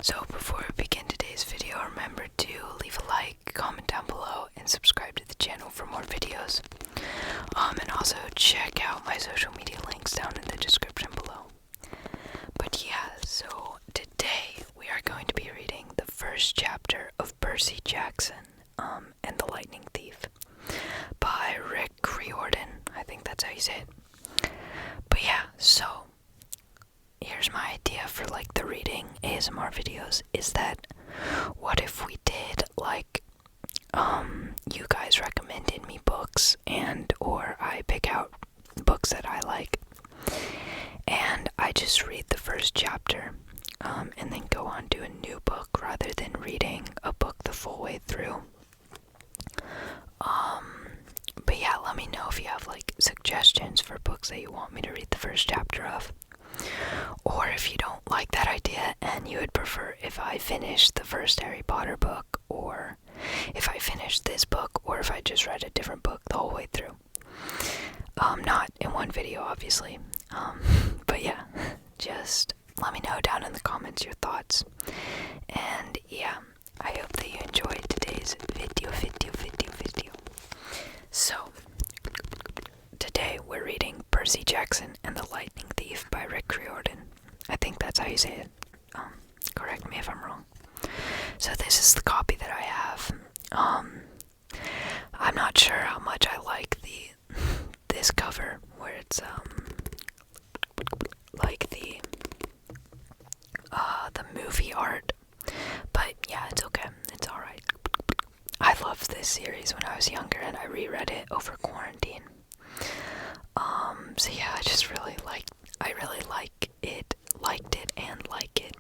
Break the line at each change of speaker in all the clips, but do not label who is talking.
So before we begin today's video, remember to leave a like, comment down below, and subscribe to the channel for more videos. And also check out my social media links down in the description below. But yeah, so today we are going to be reading the first chapter of Percy Jackson, and the Lightning Thief by Rick Riordan. I think that's how you say it. But yeah, so here's my idea for like the reading ASMR videos is that what if we did like you guys recommended me books and or I pick out books that I like and I just read the first chapter and then go on to a new book rather than reading a book the full way through. But yeah, let me know if you have like suggestions for books that you want me to read the first chapter of. Or if you don't like that idea and you would prefer if I finish the first Harry Potter book, or if I finish this book, or if I just read a different book the whole way through. Not in one video, obviously. But yeah, just let me know down in the comments your thoughts. And yeah, I hope that you enjoyed today's video. So, today we're reading Percy Jackson and the Lightning Thief by Rick Riordan. I think that's how you say it. Correct me if I'm wrong. So this is the copy that I have. I'm not sure how much I like this cover where it's like the movie art. But yeah, it's okay. It's alright. I loved this series when I was younger and I reread it over quarantine. So yeah, I really liked it and like it.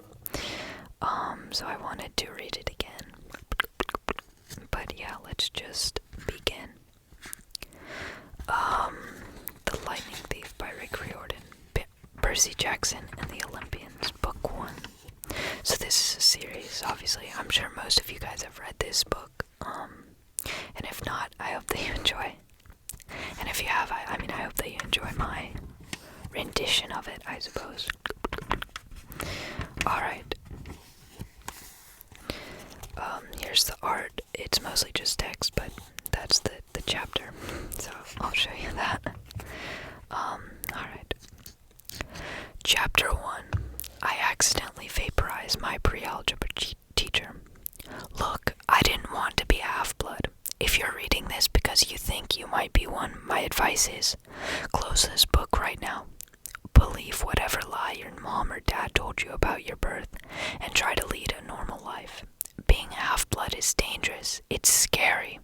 So I wanted to read it again. But yeah, let's just begin. The Lightning Thief by Rick Riordan. Percy Jackson and the Olympians, Book 1. So this is a series, obviously. I'm sure most of you guys have read this book. And if not, I hope that you enjoy. And if you have, I hope that you enjoy my rendition of it, I suppose. Alright. Here's the art. It's mostly just text, but that's the chapter. So I'll show you that. Alright. Chapter 1. I accidentally vaporized my pre-algebra teacher. Look, I didn't want to be a half-blood. If you're reading this because you think you might be one, my advice is, close this book right now. Believe whatever lie your mom or dad told you about your birth, and try to lead a normal life. Being a half-blood is dangerous. It's scary.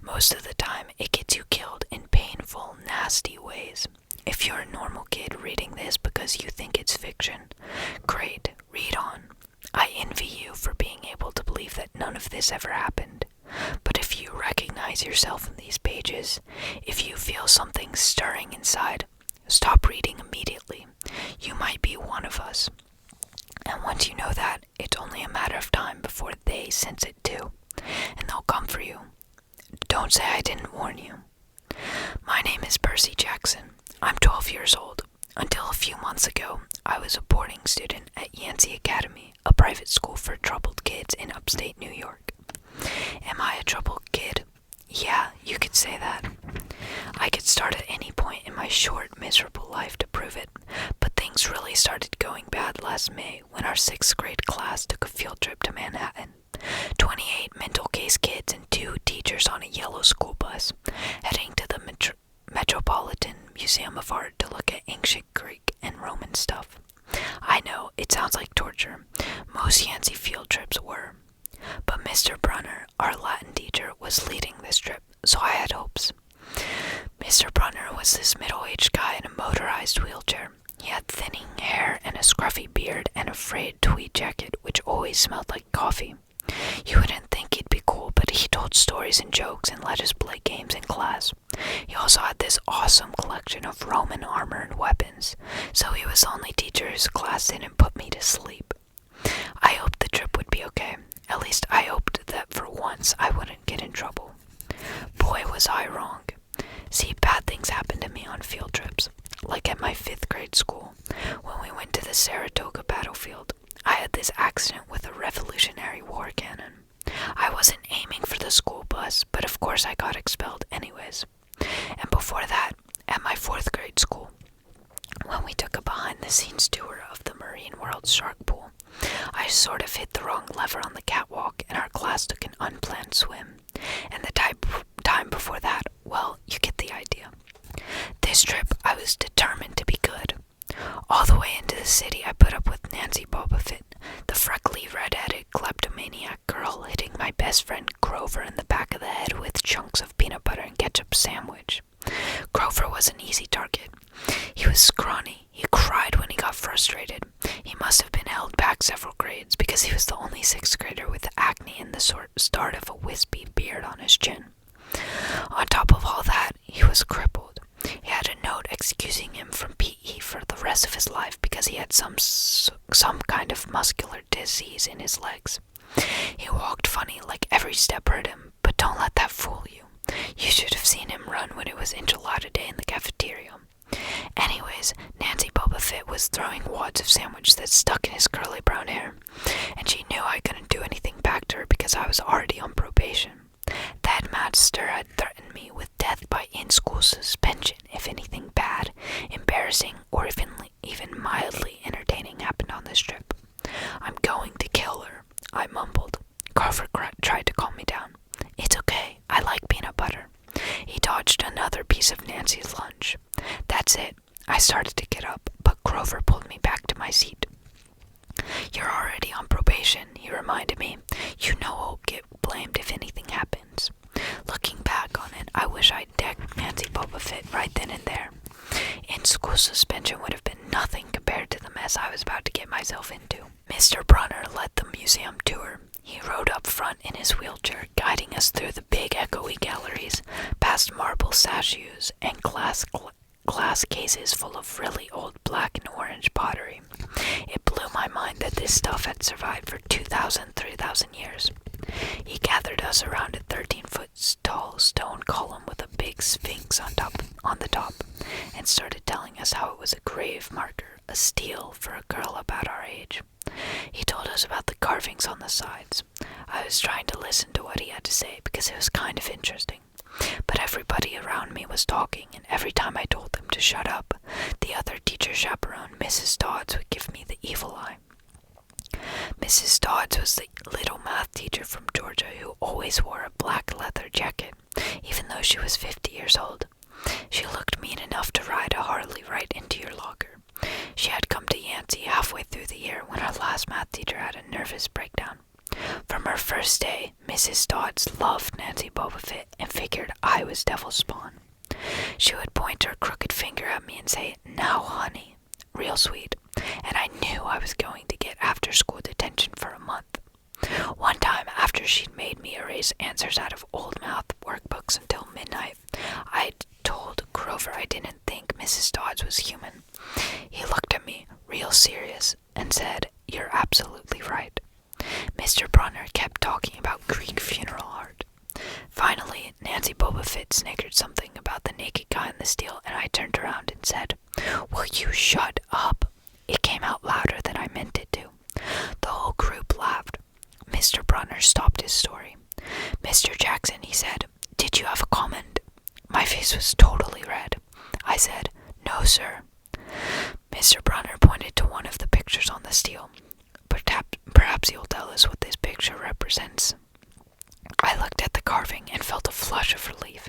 Most of the time, it gets you killed in painful, nasty ways. If you're a normal kid reading this because you think it's fiction, great, read on. I envy you for being able to believe that none of this ever happened. But if you recognize yourself in these pages, if you feel something stirring inside, stop reading immediately. You might be one of us. And once you know that, it's only a matter of time before they sense it too, and they'll come for you. Don't say I didn't warn you. My name is Percy Jackson. I'm 12 years old. Until a few months ago, I was a boarding student at Yancey Academy, a private school for troubled kids in upstate New York. Am I a troubled kid? Yeah, you could say that. I could start at any point in my short, miserable life to prove it, but things really started going bad last May when our 6th grade class took a field trip to Manhattan. 28 mental case kids and 2 teachers on a yellow school bus, heading to the Metropolitan Museum of Art to look at ancient Greek and Roman stuff. I know, it sounds like torture. Most Yancey field trips were. But Mr. Brunner, our Latin teacher, was leading this trip, so I had hopes. Mr. Brunner was this middle-aged guy in a motorized wheelchair. He had thinning hair and a scruffy beard and a frayed tweed jacket, which always smelled like coffee. You wouldn't think he'd be cool, but he told stories and jokes and let us play games in class. He also had this awesome collection of Roman armor and weapons, so he was the only teacher his class didn't put me to sleep. I hoped the trip would be okay. At least I hoped that for once I wouldn't get in trouble. Boy, was I wrong. See, bad things happen to me on field trips, like at my 5th grade school, when we went to the Saratoga battlefield. I had this accident with a Revolutionary War cannon. I wasn't aiming for the school bus, but of course I got expelled anyways. And before that, at my 4th grade school, when we took a behind-the-scenes tour of the Marine World shark pool, I sort of hit the wrong lever on the catwalk and our class took an unplanned swim. And the time before that, well, you get the idea. This trip, I was determined to be good. All the way into the city, I put up with Nancy Bobofit, the freckly, red-headed kleptomaniac girl hitting my best friend Grover in the back of the head with chunks of peanut butter and ketchup sandwich. Grover was an easy target. He was scrawny. He cried when he got frustrated. He must have been held back several grades because he was the only 6th grader with acne and the start of a wispy beard on his chin. On top of all that, he was crippled. He had a note excusing him from PE for the rest of his life because he had some kind of muscular disease in his legs. He walked funny, like every step hurt him, but don't let that fool you. You should have seen him run when it was enchilada day in the cafeteria. Anyways, Nancy Bobofit was throwing wads of sandwich that stuck in his curly brown hair, and she knew I couldn't do anything back to her because I was already on probation. The headmaster had threatened me with death by in-school suspension if anything bad, embarrassing, or even mildly entertaining happened on this trip. I'm going to kill her, I mumbled. Grover tried to calm me down. It's okay, I like peanut butter. He dodged another piece of Nancy's lunch. That's it. I started to get up, but Grover pulled me back to my seat. You're already on probation, he reminded me. You know I'll get blamed if anything happens. Looking back on it, I wish I'd decked Nancy Bobofit right then and there. In-school suspension would have been nothing compared to the mess I was about to get myself into. Mr. Brunner led the museum tour. He rode up front in his wheelchair, guiding us through the big echoey galleries, past marble statues and glass cases full of really old black and orange pottery. It blew my mind that this stuff had survived for 2,000, 3,000 years. He gathered us around a 13-foot tall stone column with a big sphinx on the top, and started telling us how it was a grave marker, a steal for a girl about our age. He told us about the carvings on the sides. I was trying to listen to what he had to say because it was kind of interesting. But everybody around me was talking, and every time I told them to shut up, the other teacher chaperone, Mrs. Dodds, would give me the evil eye. Mrs. Dodds was the little math teacher from Georgia who always wore a black leather jacket, even though she was 50 years old. She looked mean enough to ride a Harley right into your locker. She had come to Yancey halfway through the year when our last math teacher had a nervous breakdown. From her first day, Mrs. Dodds loved Nancy Bobofit and figured I was devil's spawn. She would point her crooked finger at me and say, "Now, honey," real sweet, and I knew I was going to get after-school detention for a month. One time, after she'd made me erase answers out of old math workbooks until midnight, I told Grover I didn't think Mrs. Dodds was human. He looked at me, real serious, and said, "You're absolutely right." Mr. Brunner kept talking about Greek funeral art. Finally, Nancy Bobofit snickered something about the naked guy in the steel, and I turned around and said, "Will you shut up?" It came out louder than I meant it to. The whole group laughed. Mr. Brunner stopped his story. "Mr. Jackson," he said, "did you have a comment?" My face was totally red. I said, "No, sir." Mr. Brunner pointed to one of the pictures on the steel. Perhaps he'll tell us what this picture represents. I looked at the carving and felt a flush of relief,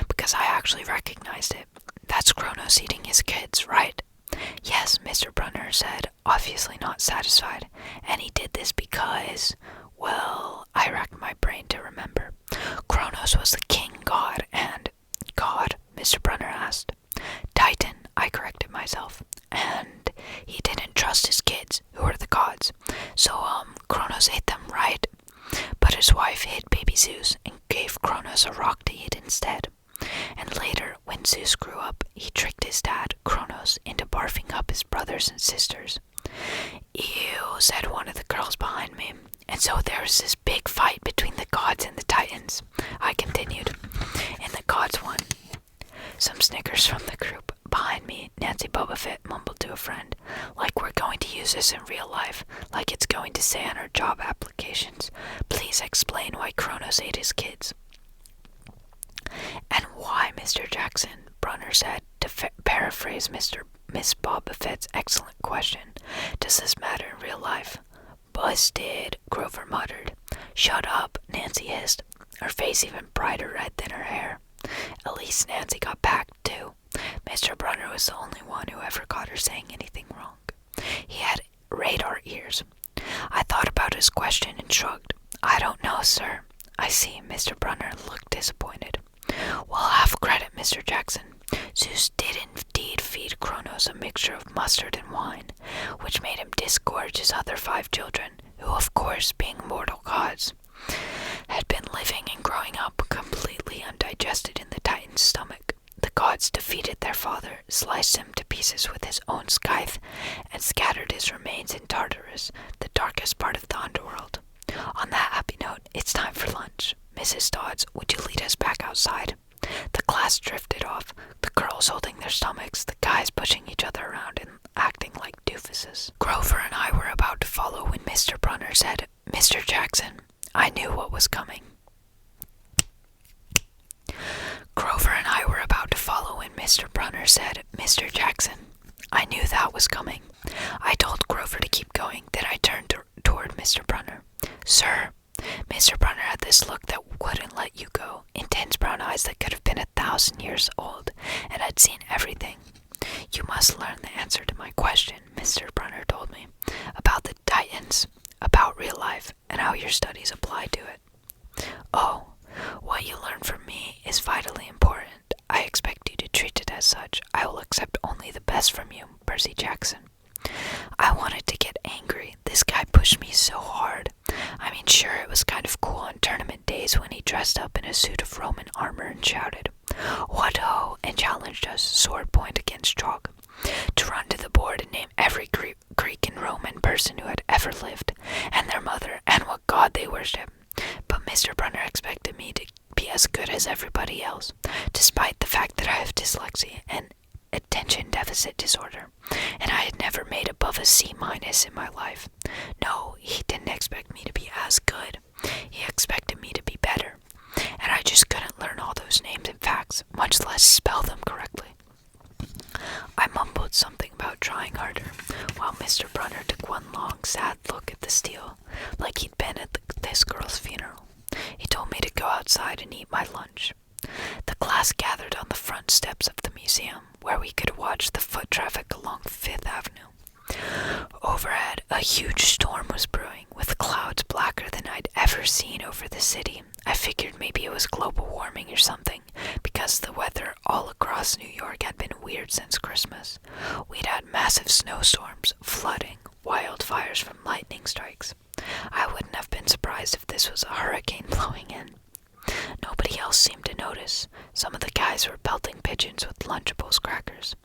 because I actually recognized it. That's Kronos eating his kids, right? Yes, Mr. Brunner said, obviously not satisfied. And he did this because, well, I racked my brain to remember. Kronos was the king god, and God, Mr. Brunner asked. Titan, I corrected myself. And he didn't trust his kids, who were the gods. So, Kronos ate them, right? But his wife hid baby Zeus and gave Kronos a rock to eat instead. And later, when Zeus grew up, he tricked his dad, Kronos, into barfing up his brothers and sisters. Ew, said one of the girls behind me. And so there was this big fight between the gods and the titans, I continued. And the gods won. Some snickers from the group, behind me, Nancy Bobafett mumbled to a friend. Like we're going to use this in real life, like it's going to say on our job applications. Please explain why Kronos ate his kids. And why, Mr. Jackson, Brunner said, to paraphrase Miss Bobafett's excellent question. Does this matter in real life? Busted, Grover muttered. Shut up, Nancy hissed, her face even brighter red than her hair. At least Nancy got back, too. Mr. Brunner was the only one who ever caught her saying anything wrong. He had radar ears. I thought about his question and shrugged. I don't know, sir. I see, Mr. Brunner looked disappointed. Well, half credit, Mr. Jackson. Zeus did indeed feed Kronos a mixture of mustard and wine, which made him disgorge his other 5 children, who, of course, being mortal gods, had been living and growing up completely undigested in the Titan's stomach. The gods defeated their father, sliced him to pieces with his own scythe, and scattered his remains in Tartarus, the darkest part of the underworld. On that happy note, it's time for lunch. Mrs. Dodds, would you lead us back outside? The class drifted off, the girls holding their stomachs, the guys pushing each other around and acting like doofuses. Grover and I were about to follow when Mr. Brunner said, Mr. Jackson, I knew what was coming. Grover and I were about to follow when Mr. Brunner said, Mr. Jackson, I knew that was coming. I told Grover to keep going, then I turned toward Mr. Brunner. Sir, Mr. Brunner had this look that wouldn't let you go, intense brown eyes that could have been 1,000 years old, and had seen everything. You must learn the answer to my question, Mr. Brunner told me, about the Titans, about real life, and how your studies apply to it. Oh, what you learn from me is vitally important. I expect you to treat it as such. I will accept only the best from you, Percy Jackson. I wanted to get angry. This guy pushed me so hard. I mean, sure, it was kind of cool on tournament days when he dressed up in a suit of Roman armor and shouted, What ho! And challenged us, sword point against chalk, to run to the board and name every Greek and Roman person who had ever lived, and their mother, and what god they worshipped. But Mr. Brunner expected me to be as good as everybody else, despite the fact that I have dyslexia and attention deficit disorder, and I had never made above a C- in my life. No, he didn't expect me to be as good. He expected me to be better, and I just couldn't learn all those names and facts, much less spell them correctly. I mumbled something about trying harder, while Mr. Brunner took one long, sad look at the steel, like he'd been at this girl's funeral. He told me to go outside and eat my lunch. The class gathered on the front steps of the museum, where we could watch the foot traffic along Fifth Avenue. Overhead, a huge storm was brewing, with clouds blacker than I'd ever seen over the city. I figured maybe it was global warming or something, because the weather all across New York had been weird since Christmas. We'd had massive snowstorms, flooding, wildfires from lightning strikes. I wouldn't have been surprised if this was a hurricane blowing in. Nobody else seemed to notice. Some of the guys were pelting pigeons with Lunchables crackers.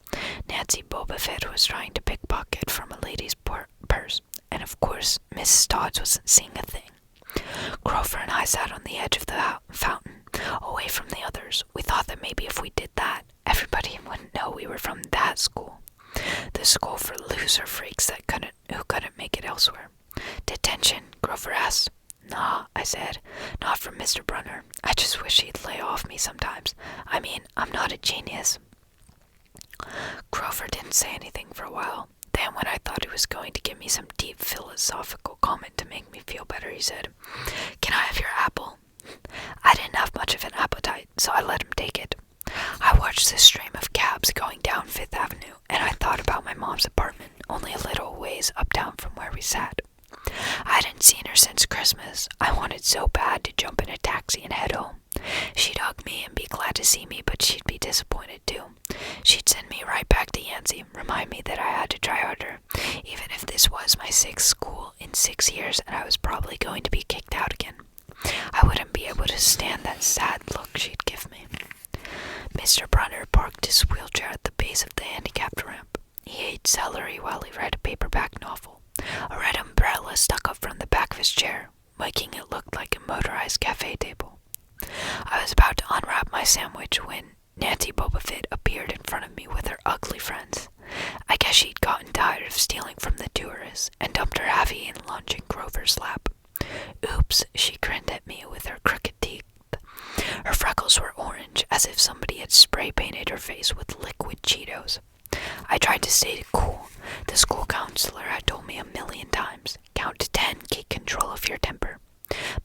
Nancy Bobafett was trying to pickpocket from a lady's purse, and of course, Mrs. Dodds wasn't seeing a thing. Grover and I sat on the edge of the fountain, away from the others. We thought that maybe if we did that, everybody wouldn't know we were from that school. The school for loser freaks who couldn't make it elsewhere. Detention, Grover asked. Nah, I said, not from Mr. Brunner. I just wish he'd lay off me sometimes. I mean, I'm not a genius. Grover didn't say anything for a while. Then when I thought he was going to give me some deep philosophical comment to make me feel better, he said, Can I have your apple? I didn't have much of an appetite, so I let him take it. I watched this stream of cabs going down Fifth Avenue, and I thought about my mom's apartment, only a little ways uptown from where we sat. I hadn't seen her since Christmas. I wanted so bad to jump in a taxi and head home. She'd hug me and be glad to see me, but she'd be disappointed too. She'd send me right back to Yancey, remind me that I had to try harder, even if this was my 6th school in 6 years and I was probably going to be kicked out again. I wouldn't be able to stand that sad look she'd give me. Mr. Brunner parked his wheelchair at the base of the handicapped ramp. He ate celery while he read a paperback novel. A red umbrella stuck up from the back of his chair, making it look like a motorized cafe table. I was about to unwrap my sandwich when Nancy Bobafett appeared in front of me with her ugly punching Grover's lap. Oops, she grinned at me with her crooked teeth. Her freckles were orange, as if somebody had spray painted her face with liquid Cheetos. I tried to stay cool. The school counselor had told me 1,000,000 times, count to 10, keep control of your temper.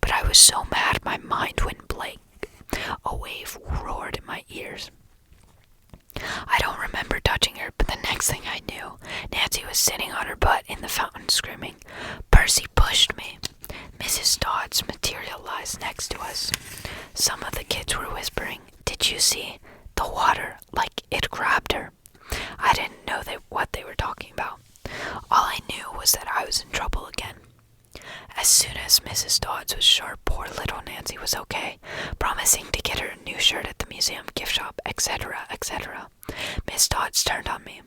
But I was so mad my mind went blank. A wave roared in my ears. I don't remember touching her, but the next thing I knew, Nancy was sitting on her butt in the fountain screaming, "Percy pushed me." Mrs. Dodds materialized next to us. Some of the kids were whispering, "Did you see? The water, like it grabbed her." I didn't know what they were talking about. All I knew was that I was in trouble again. As soon as Mrs. Dodds was sure poor little Nancy was okay, promising to get her a new shirt at the museum gift shop, etc., etc., Miss Dodds turned on me.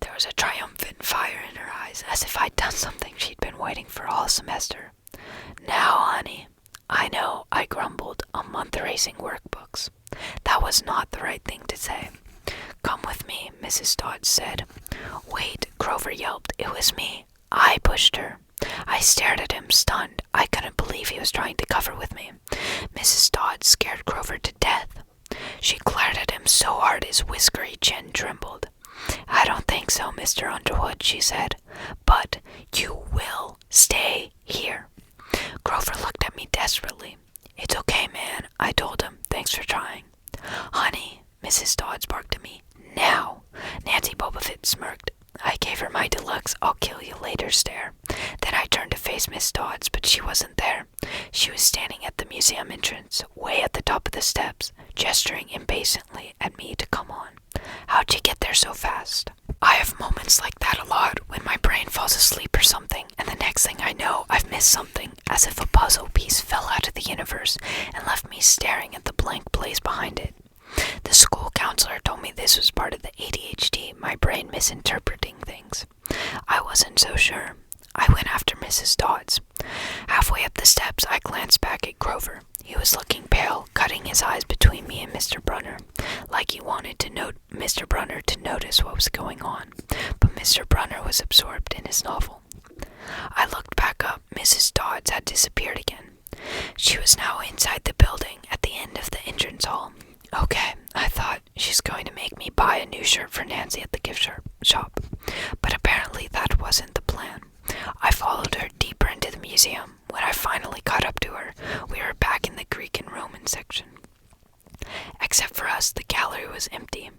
There was a triumphant fire in her eyes, as if I'd done something she'd been waiting for all semester. "Now, honey." I know, I grumbled, "a month erasing workbooks." That was not the right thing to say. "Come with me," Mrs. Dodds said. "Wait," Grover yelped. "It was me. I pushed her." I stared at him, stunned. I couldn't believe he was trying to cover with me. Mrs. Dodds scared Grover to death. She glared at him so hard his whiskery chin trembled. "I don't think so, Mr. Underwood," she said. "But you will stay here." Grover looked at me desperately. "It's okay, man," I told him. "Thanks for trying." "Honey," Mrs. Dodds barked at me. "Now." Nancy Bobofit smirked. I gave her my deluxe "I'll kill you later" stare. Then I turned to face Miss Dodds, but she wasn't there. She was standing at the museum entrance, way at the top of the steps, gesturing impatiently at me to come on. "How'd you get there so fast?" I have moments like that a lot, when my brain falls asleep or something, and the next thing I know, I've missed something, as if a puzzle piece fell out of the universe and left me staring at the blank place behind it. The school counselor told me this was part of the ADHD, my brain misinterpreting things. I wasn't so sure. I went after Mrs. Dodds. Halfway up the steps, I glanced back at Grover. He was looking pale, cutting his eyes between me and Mr. Brunner, like he wanted Mr. Brunner to notice what was going on. But Mr. Brunner was absorbed in his novel. I looked back up. Mrs. Dodds had disappeared again. She was now inside the building, at the end of the entrance hall. Okay, I thought, she's going to make me buy a new shirt for Nancy at the gift shop. But apparently that wasn't the plan. I followed her deeper into the museum. When I finally caught up to her, we were back in the Greek and Roman section. Except for us, the gallery was empty.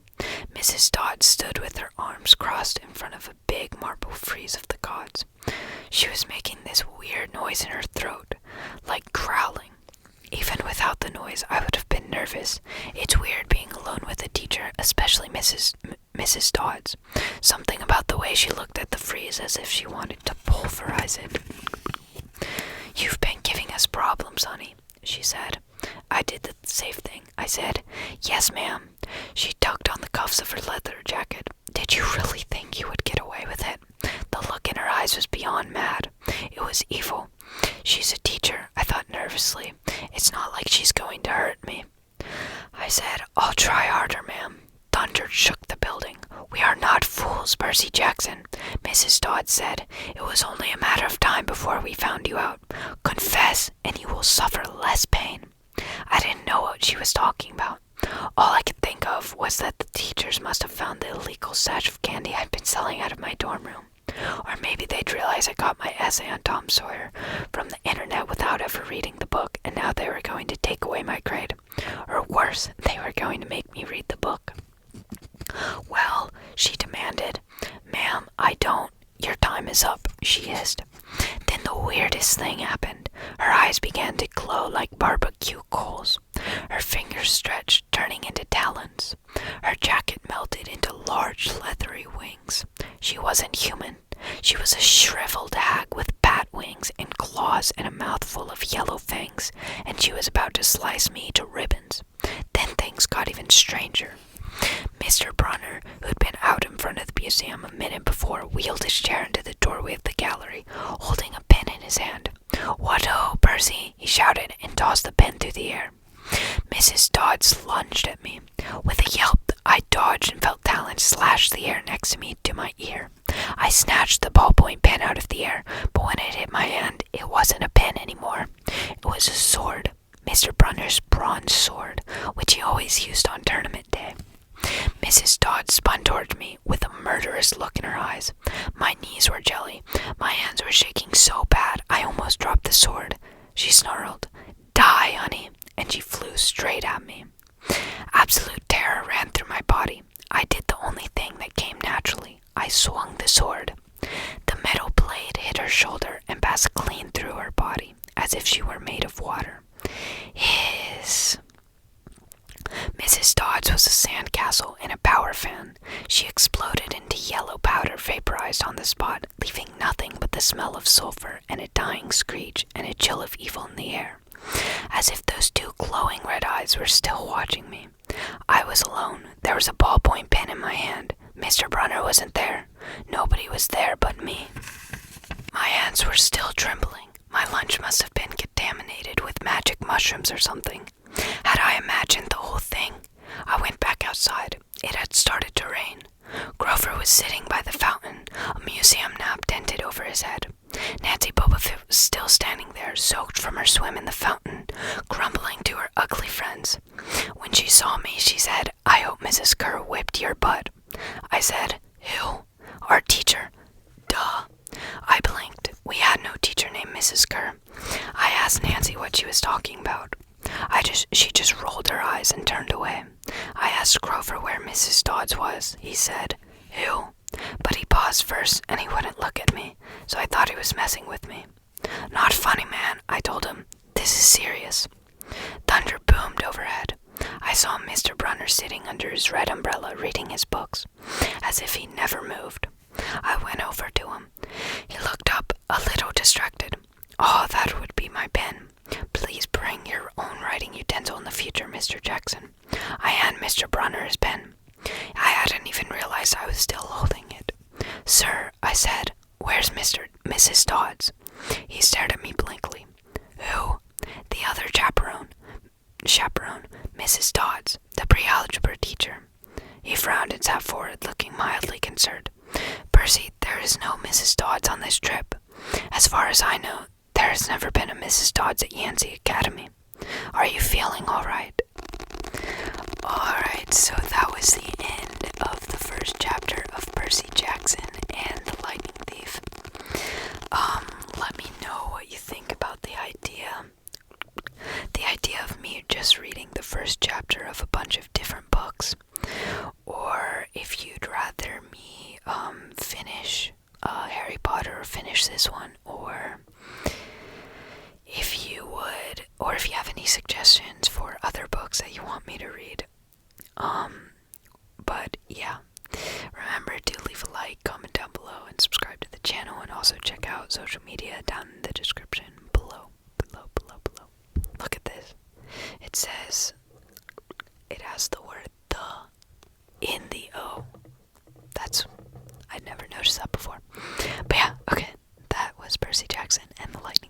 Mrs. Dodds stood with her arms crossed in front of a big marble frieze of the gods. She was making this weird noise in her throat, like growling. Even without the noise, I would have been nervous. It's weird being alone with a teacher, especially Mrs. Dodds. Something about the way she looked at the frieze as if she wanted to pulverize it. "You've been giving us problems, honey," she said. I did the safe thing. I said, "Yes, ma'am." She tugged on the cuffs of her leather jacket. "Did you really think you would get away with it?" The look in her eyes was beyond mad. It was evil. "She's a teacher," I thought nervously. "It's not like she's going to hurt me." I said, "I'll try harder, ma'am." Thunder shook the building. "We are not fools, Percy Jackson," Mrs. Dodds said. "It was only a matter of time before we found you out. Confess, and you will suffer less pain." I didn't know what she was talking about. All I could think of was that the teachers must have found the illegal stash of candy I'd been selling out of my dorm room. Or maybe they'd realize I got my essay on Tom Sawyer from the internet without ever reading the book, and now they were going to take away my grade. Or worse, they were going to make me read the book. "Well," she demanded. "Ma'am, I don't. Your time is up," she hissed. Then the weirdest thing happened. Her eyes began to glow like barbecue coals. Her fingers stretched, turning into talons. Her jacket melted into large, leathery wings. She wasn't human. She was a shriveled hag with bat wings and claws and a mouthful of yellow fangs, and she was about to slice me to ribbons. Then things got even stranger. Mr. Brunner, who'd been out in front of the museum a minute before, wheeled his chair into the doorway of the gallery, holding a pen in his hand. "What-ho, Percy!" he shouted, and tossed the pen through the air. Mrs. Dodds lunged at me. With a yelp, I dodged and felt talons slash the air next to me to my ear. I snatched the ballpoint pen out of the air, but when it hit my hand, it wasn't a pen anymore. It was a sword. Mr. Brunner's bronze sword, which he always used on tournament day. Mrs. Dodd spun toward me with a murderous look in her eyes. My knees were jelly. My hands were shaking so bad I almost dropped the sword. She snarled, "Die, honey," and she flew straight at me. Absolute terror ran through my body. I did the only thing that came naturally. I swung the sword. The metal blade hit her shoulder and passed clean through her body, as if she were made of water. Hiss. Mrs. Dodds was a sandcastle and a power fan. She exploded into yellow powder vaporized on the spot, leaving nothing but the smell of sulfur and a dying screech and a chill of evil in the air, as if those two glowing red eyes were still watching me. I was alone. There was a ballpoint pen in my hand. Mr. Brunner wasn't there. Nobody was there but me. My hands were still trembling. My lunch must have been contaminated with magic mushrooms or something. Had I imagined the whole thing? I went back outside. It had started to rain. Grover was sitting by the fountain, a museum nap dented over his head. Nancy Bobofit was still standing there, soaked from her swim in the fountain, grumbling to her ugly friends. When she saw me, she said, "I hope Mrs. Kerr whipped your butt." I said, "Who?" "Our teacher." "Duh." I blinked. We had no teacher named Mrs. Kerr. I asked Nancy what she was talking about. She just rolled her eyes and turned away. I asked Grover where Mrs. Dodds was. He said, "Who?" But he paused first, and he wouldn't look at me, so I thought he was messing with me. "Not funny, man," I told him. "This is serious." Thunder boomed overhead. I saw Mr. Brunner sitting under his red umbrella reading his books, as if he never moved. I went over to him. He looked up, a little distracted. "Oh, that would be my pen. Please bring your own writing utensil in the future, Mr. Jackson." I hand Mr. Brunner his pen. I hadn't even realized I was still holding it. "Sir," I said, "where's Mrs. Dodds?" He stared at me blankly. "Who?" "The other chaperone, Mrs. Dodds, the pre-algebra teacher." He frowned and sat forward, looking mildly concerned. "Percy, there is no Mrs. Dodds on this trip. As far as I know, there has never been a Mrs. Dodds at Yancey Academy. Are you feeling all right?" Alright, so that was the end of the first chapter of Percy Jackson and the Lightning Thief. Let me know what you think about the idea. The idea of me just reading the first chapter of a bunch of different books. Or if you'd rather me finish Harry Potter or finish this one, or if you have any suggestions for other books that you want me to read. But yeah, remember to leave a like, comment down below, and subscribe to the channel, and also check out social media down in the description below. Look at this. It has the word "the" in the O. I'd never noticed that before. But yeah, okay, that was Percy Jackson and the Lightning